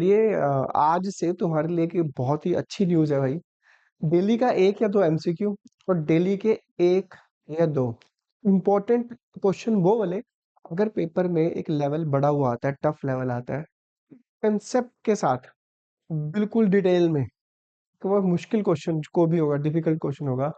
आज से तुम्हारे लिए एक बहुत ही अच्छी न्यूज़ है भाई। डेली का 1 या 2 एमसीक्यू और डेली के 1 या 2 इम्पोर्टेंट क्वेश्चन वो वाले, अगर पेपर में एक लेवल बढ़ा हुआ आता है, टफ लेवल आता है, कंसेप्ट के साथ, बिल्कुल डिटेल में, तो वो मुश्किल क्वेश्चन को भी होगा, डिफिकल्ट क्वेश्चन होगा,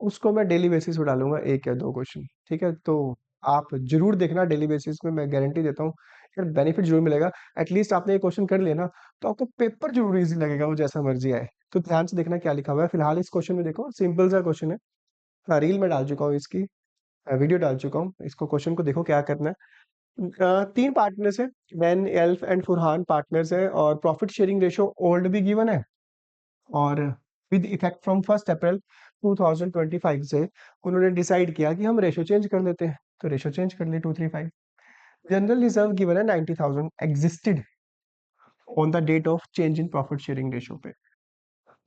उसको मैं डेली बेसिस पे डालूंगा 1 या 2 क्वेश्चन। ठीक है? तो आप जरूर देखना डेली बेसिस पे, मैं गारंटी देता हूँ यार, बेनिफिट जरूर मिलेगा। एटलीस्ट आपने ये क्वेश्चन कर लिया ना, तो आपको पेपर जरूर इजी लगेगा, वो जैसा मर्जी आए। तो ध्यान से देखना क्या लिखा हुआ है। फिलहाल इस क्वेश्चन में देखो, सिंपल सा क्वेश्चन है। रील में डाल चुका हूँ इसकी, वीडियो डाल चुका हूँ। इसको क्वेश्चन को देखो क्या करना है। 3 पार्टनर्स है, मैन, एल्फ एंड फुरहान पार्टनर्स है, और प्रॉफिट शेयरिंग रेशियो ओल्ड भी गिवन है, और विद इफेक्ट फ्रॉम 1 अप्रैल 2025 से उन्होंने डिसाइड किया कि हम रेशो चेंज कर लेते हैं। तो रेशो चेंज कर लिए 235। जनरल रिजर्व गिवन है 90,000 existed on the date of change in profit sharing ratio पे।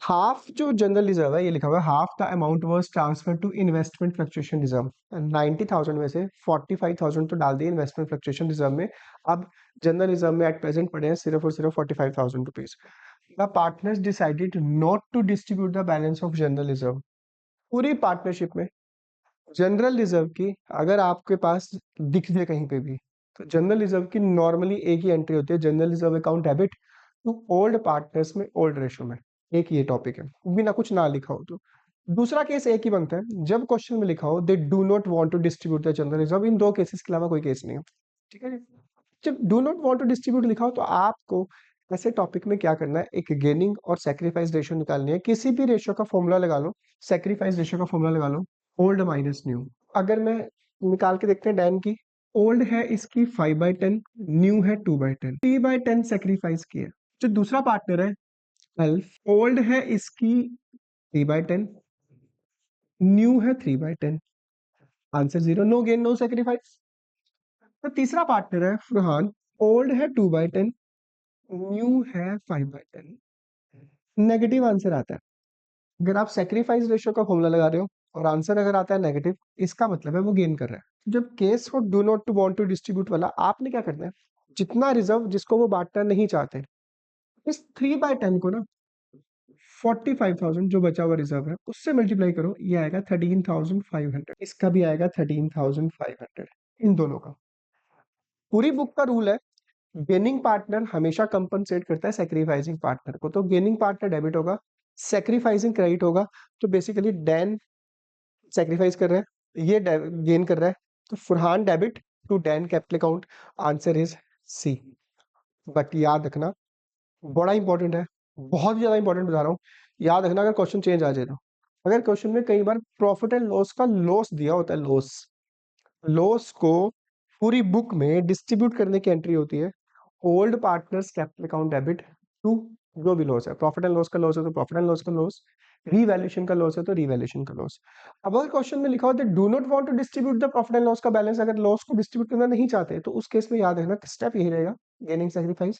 हाफ जो जनरल रिजर्व है, ये लिखा हुआ है half the amount was transfer to investment fluctuation reserve. 90,000 में से 45,000 तो डाल दिए इन्वेस्टमेंट फ्लक्चुएशन रिजर्व में। अब जनरल रिजर्व में एट प्रेजेंट पड़े हैं सिर्फ और सिर्फ 45,000 rupees. The partners decided not to distribute the balance of general reserve. पूरी पार्टनरशिप में जनरल रिजर्व की अगर आपके पास दिख जाए कहीं पे भी, तो जनरल रिजर्व की नॉर्मली एक ही एंट्री होती है, general reserve account debit to old partners में ओल्ड रेशो में। एक ये टॉपिक है, बिना कुछ ना लिखा हो तो। दूसरा केस एक ही बनता है, जब क्वेश्चन में लिखा हो they do not want to distribute the general reserve. इन 2 केसेस के अलावा कोई केस नहीं है। ठीक है जी? जब do not want to distribute लिखा हो, तो आपको ऐसे टॉपिक में क्या करना है, एक गेनिंग और सेक्रीफाइस रेशियो निकालनी है। किसी भी रेशियो का फॉर्मूला लगा लो, सेक्रीफाइस रेशियो का फॉर्मूला लगा लो, ओल्ड माइनस न्यू। अगर मैं निकाल के देखते हैं डैन की, ओल्ड है इसकी 5/10, न्यू है 2/10, 3/10 सेक्रीफाइस की है। जो दूसरा पार्टनर है एल्फ, ओल्ड है इसकी 3/10, न्यू है 3/10। Answer 0, no gain no sacrifice. तो तीसरा पार्टनर है फरहान, ओल्ड है 2/10, न्यू है 5/10। नेगेटिव आंसर आता है। अगर आप सेक्रीफाइस रेशियो का फॉर्मूला लगा रहे हो और आंसर अगर आता है नेगेटिव, इसका मतलब है वो गेन कर रहा है। जब केस हो do not to want to distribute वाला, आपने क्या करना है, जितना रिजर्व जिसको वो बांटना नहीं चाहते, इस 3/10 को ना 45,000 जो बचा हुआ रिजर्व है उससे मल्टीप्लाई करो, ये आएगा 13,500। इसका भी आएगा 13,500, इन दोनों का। पूरी बुक का रूल है, गेनिंग पार्टनर हमेशा कंपनसेट करता है सेक्रीफाइसिंग पार्टनर को। तो गेनिंग पार्टनर डेबिट होगा, सेक्रीफाइसिंग क्रेडिट होगा। तो बेसिकली डैन सेक्रीफाइस कर रहा है, ये गेन कर रहा है, तो Farhan debit to Dan capital account. Answer is C. But याद रखना, बड़ा इंपॉर्टेंट है, बहुत ज्यादा इंपॉर्टेंट बता रहा हूँ। याद रखना अगर क्वेश्चन चेंज आ जाए तो, अगर क्वेश्चन में कई बार प्रॉफिट एंड लॉस का लॉस दिया होता है, लॉस लॉस को पूरी बुक में डिस्ट्रीब्यूट करने की एंट्री होती है, old partners capital account debit to जो भी लॉस है, प्रॉफिट एंड लॉस का लॉस है तो प्रॉफिट एंड लॉस का लॉस, रीवैल्यूएशन का लॉस है तो रीवैल्यूएशन का लॉस। अब अगर क्वेश्चन में लिखा होता है do not want to distribute the profit and loss का बैलेंस, अगर लॉस को डिस्ट्रीब्यूट करना नहीं चाहते, तो उस केस में याद रखना स्टेप यही रहेगा, गेनिंग सेक्रीफाइस।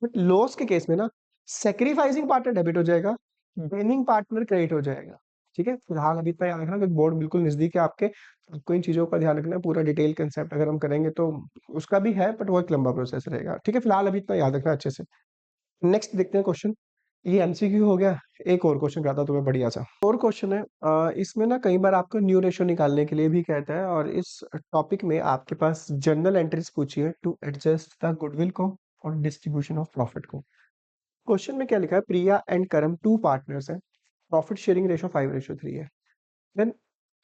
बट लॉस के केस में ना, सेक्रीफाइसिंग पार्टनर डेबिट हो जाएगा, गेनिंग पार्टनर क्रेडिट हो जाएगा। ठीक है? फिलहाल अभी इतना याद रखना कि बोर्ड बिल्कुल नजदीक है आपके, आपको इन चीजों का ध्यान रखना है। पूरा डिटेल कंसेप्ट अगर हम करेंगे तो उसका भी है, बट वो एक लंबा प्रोसेस रहेगा। ठीक है? फिलहाल अभी इतना याद रखना अच्छे से। नेक्स्ट देखते हैं क्वेश्चन। ये एमसीक्यू हो गया। एक और क्वेश्चन आता तुम्हें बढ़िया सा, और क्वेश्चन है। इसमें ना कई बार आपको न्यू रेशियो निकालने के लिए भी कहता है, और इस टॉपिक में आपके पास जर्नल एंट्रीज पूछी है टू एडजस्ट द गुडविल को और डिस्ट्रीब्यूशन ऑफ प्रॉफिट को। क्वेश्चन में क्या लिखा है, प्रिया एंड करम 2 पार्टनर्स है, प्रॉफिट शेयरिंग रेशो 5:3 है। Then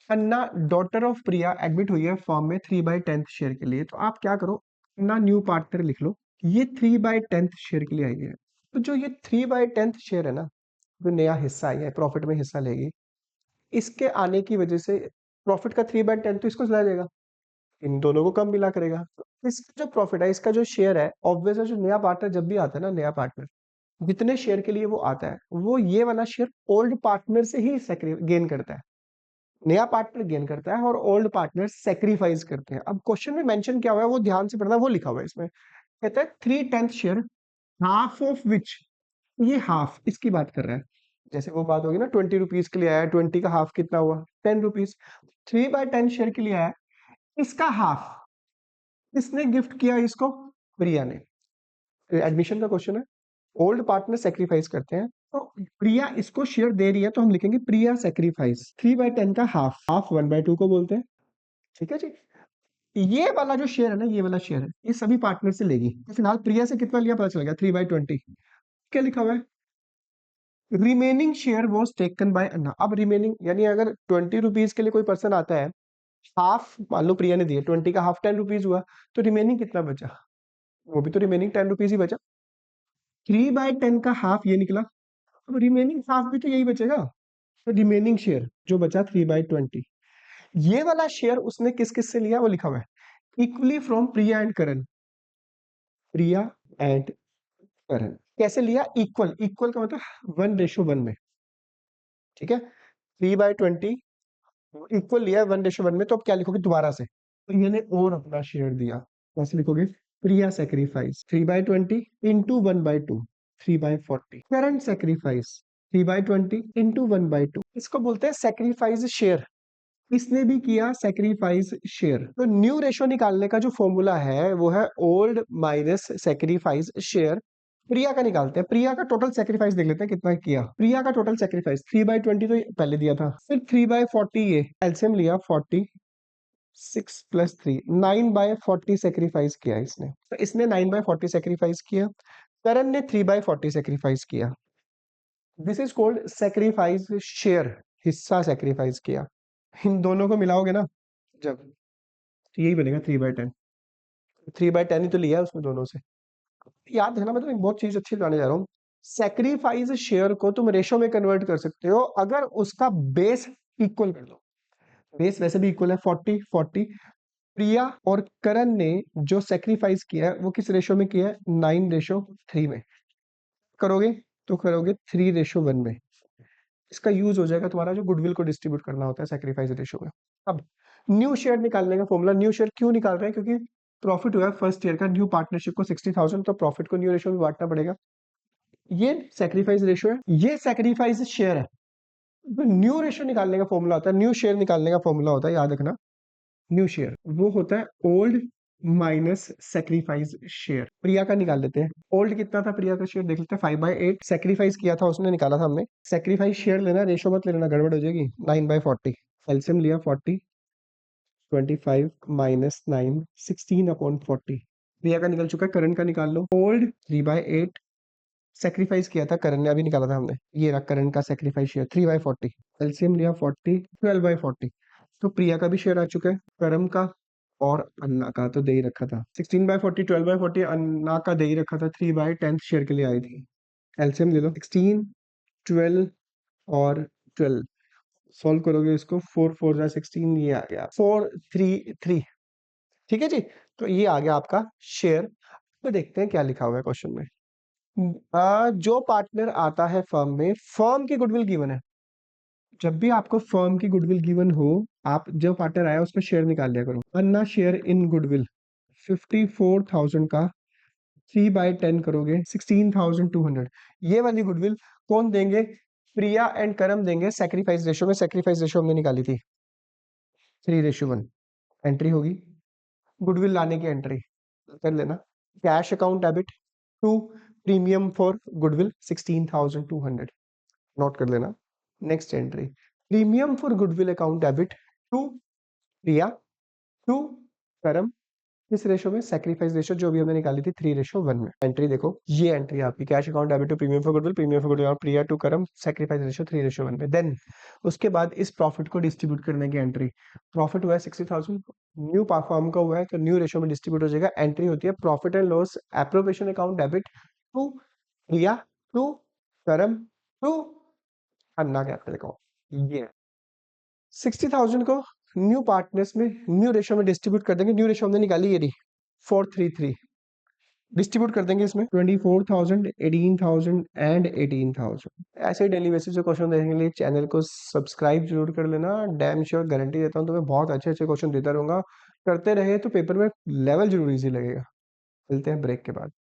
Anna daughter of Priya admit हुई है फॉर्म में 3/10 शेयर के लिए। तो आप क्या करो, अन्ना न्यू पार्टनर लिख लो, ये 3/10 शेयर के लिए आई है। तो जो ये 3/10 शेयर है ना, जो नया हिस्सा आई है, प्रॉफिट में हिस्सा लेगी, इसके आने की वजह से प्रॉफिट का 3/10 तो इसको चला जाएगा, इन दोनों को कम मिला करेगा। तो इसका जो प्रॉफिट है, इसका जो शेयर है, ऑब्वियस है, जो नया पार्टनर जब भी आता है ना, नया पार्टनर जितने शेयर के लिए वो आता है, वो ये वाला शेयर ओल्ड पार्टनर से ही गेन करता है। नया पार्टनर गेन करता है और ओल्ड पार्टनर सेक्रीफाइस करते हैं। अब क्वेश्चन में मेंशन क्या हुआ है वो ध्यान से पढ़ना, वो लिखा हुआ है इसमें, कहता है 3/10 शेयर, हाफ ऑफ विच, ये हाफ इसकी बात कर रहा है। जैसे वो बात होगी ना, 20 रुपीज के लिए आया, 20 का हाफ कितना हुआ, 10 रुपीज। 3/10 शेयर के लिए आया, इसका हाफ किसने गिफ्ट किया इसको, प्रिया ने। एडमिशन का क्वेश्चन है, ओल्ड पार्टनर सेक्रीफाइस करते हैं, तो प्रिया इसको शेयर दे रही है तो हम लिखेंगे प्रिया सेक्रीफाइस 3/10 का हाफ, हाफ 1/2 को बोलते हैं। ठीक है जी। ये वाला जो शेयर है ना, ये वाला शेयर है, ये सभी पार्टनर से लेगी। तो फिलहाल प्रिया से कितना लिया पता चल गया, 3/20। क्या लिखा हुआ है, remaining share was taken by Anna. अब रिमेनिंग यानी अगर 20 रुपीज के लिए कोई पर्सन आता है, हाफ मान लो प्रिया ने दिए, 20 का हाफ 10 रुपीज हुआ, तो रिमेनिंग कितना बचा, वो भी तो रिमेनिंग 10 रुपीज ही बचा। 3/10 का हाफ ये निकला, अब रिमेनिंग हाफ भी तो यही बचेगा। तो रिमेनिंग शेयर जो बचा 3/20, ये वाला शेयर उसने किस किस से लिया वो लिखा हुआ है, equally from Priya and Karan. Priya and Karan कैसे लिया, इक्वल, इक्वल का मतलब 1:1 में। ठीक है, 3/20 इक्वल लिया 1:1 में, तो अब क्या लिखोगे दोबारा से, तो ये और अपना शेयर दिया, कैसे लिखोगे, Priya sacrifice 3/20 into 1/2, 3/40। Current sacrifice 3/20 into 1/2, इसको बोलते हैं सेक्रीफाइस शेयर। इसने भी किया सेक्रीफाइस शेयर। तो न्यू रेशो निकालने का जो फॉर्मूला है वो है old minus sacrifice share. Priya का निकालते हैं, प्रिया का टोटल सेक्रीफाइस देख लेते हैं कितना किया। प्रिया का टोटल सेक्रीफाइस 3/20 तो पहले दिया था, फिर 3/40, ये एलसीएम लिया 40, 6 + 3, 9/40 सेक्रीफाइस किया इसने। तो इसने 9/40 सेक्रीफाइस किया, करण ने 3/40 सेक्रीफाइस किया। This is called sacrifice share, हिस्सा सेक्रीफाइस किया। इन दोनों को मिलाओगे ना जब, तो यही बनेगा 3/10। 3/10 ही तो लिया है उसमें दोनों से। याद है ना, मैं तुम्हें एक बहुत चीज अच्छी बताने जा रहा हूँ। सेक्रीफाइस शेयर को तुम रेशो में कन्वर्ट कर सकते हो अगर उसका बेस इक्वल कर दो। बेस वैसे भी इक्वल है 40-40। प्रिया और करण ने जो सेक्रीफाइस किया है वो किस रेशो में किया है, 9:3 में। करोगे तो करोगे 3:1 में। इसका यूज हो जाएगा तुम्हारा जो गुडविल को डिस्ट्रीब्यूट करना होता है सेक्रीफाइस रेशो में। अब न्यू शेयर निकालने का फॉर्मूला, न्यू शेयर क्यों निकाल रहे हैं, क्योंकि प्रॉफिट हुआ है फर्स्ट ईयर का, न्यू पार्टनरशिप को 60,000, तो प्रॉफिट को न्यू रेशो में बांटना पड़ेगा। ये सेक्रीफाइस रेशो है, ये सेक्रीफाइस शेयर है। तो न्यू रेशो निकालने का फॉर्मूला होता है, न्यू शेयर निकालने का फॉर्मूला होता है, याद रखना। न्यू शेयर वो होता है old minus sacrifice share. Priya का निकाल लेते हैं, ओल्ड कितना था प्रिया का शेयर देख लेते हैं, 5/8 सेक्रीफाइस किया था उसने, निकाला था हमने। सेक्रीफाइस शेयर लेना, रेशो मत लेना, गड़बड़ हो जाएगी। 9/40 एलसीएम लिया 40, 25 माइनस 9, 16/40। प्रिया का निकल चुका है, करण का निकाल लो। ओल्ड 3/8 सेक्रीफाइस किया था करण ने, अभी निकाला था हमने, ये रहा करण का सेक्रीफाइस शेयर 3/40। एलसीएम लिया 40, 12/40। तो प्रिया का भी शेयर आ चुका है, करम का और अन्ना का तो दे ही रखा था। 16/40, 12/40 अन्ना का दे ही रखा था, 3/10 शेयर के लिए आई थी। एलसीएम ले लो, 16, 12 और 12 सॉल्व करोगे इसको, 4 4 जा 16, ये आ गया 433। ठीक है जी, तो ये आ गया आपका शेयर। तो देखते हैं क्या लिखा हुआ है क्वेश्चन में। जो पार्टनर आता है फर्म में, फर्म की गुडविल गिवन है। जब भी आपको फर्म की गुडविल गिवन हो, आप जो पार्टनर आया उसका शेयर निकाल लिया करो। अन्ना शेयर इन गुडविल 54,000 का 3/10 करोगे 16,200। ये वाली गुडविल कौन देंगे, प्रिया एंड करम देंगे सेक्रीफाइस रेशो में। सेक्रीफाइस रेशो हमने निकाली थी 3:1। एंट्री होगी गुडविल लाने की, एंट्री कर लेना। Cash account debit to premium for goodwill 16,200, note कर लेना। Next entry, premium for goodwill account debit to Priya to Karam, इस रेशो में सेक्रीफाइस रेशो जो भी हमने निकाली थी 3:1 में। एंट्री देखो, ये एंट्री आपकी, cash account debit to premium for goodwill, premium for goodwill Priya to Karam, sacrifice ratio 3:1 में। देन उसके बाद इस प्रॉफिट को डिस्ट्रीब्यूट करने की एंट्री, प्रॉफिट हुआ है 60,000, न्यू फॉर्म का हुआ है तो न्यू रेशो में डिस्ट्रीब्यूट हो जाएगा। एंट्री होती है profit and loss appropriation account debit to Priya to Karam to Anna capital account. ये 60,000 को न्यू पार्टनर्स में न्यू रेशो में डिस्ट्रीब्यूट कर देंगे। न्यू रेशो हमने निकाली ये रही 433, डिस्ट्रीब्यूट कर देंगे इसमें 24,000, 18,000 एंड 18,000। ऐसे डेली बेसिस पे क्वेश्चन देखने के लिए चैनल को सब्सक्राइब जरूर कर लेना। डैम श्योर गारंटी देता हूँ तुम्हें बहुत अच्छे अच्छे क्वेश्चन देता रहूंगा। करते रहे तो पेपर में लेवल जरूर इजी लगेगा। मिलते हैं ब्रेक के बाद।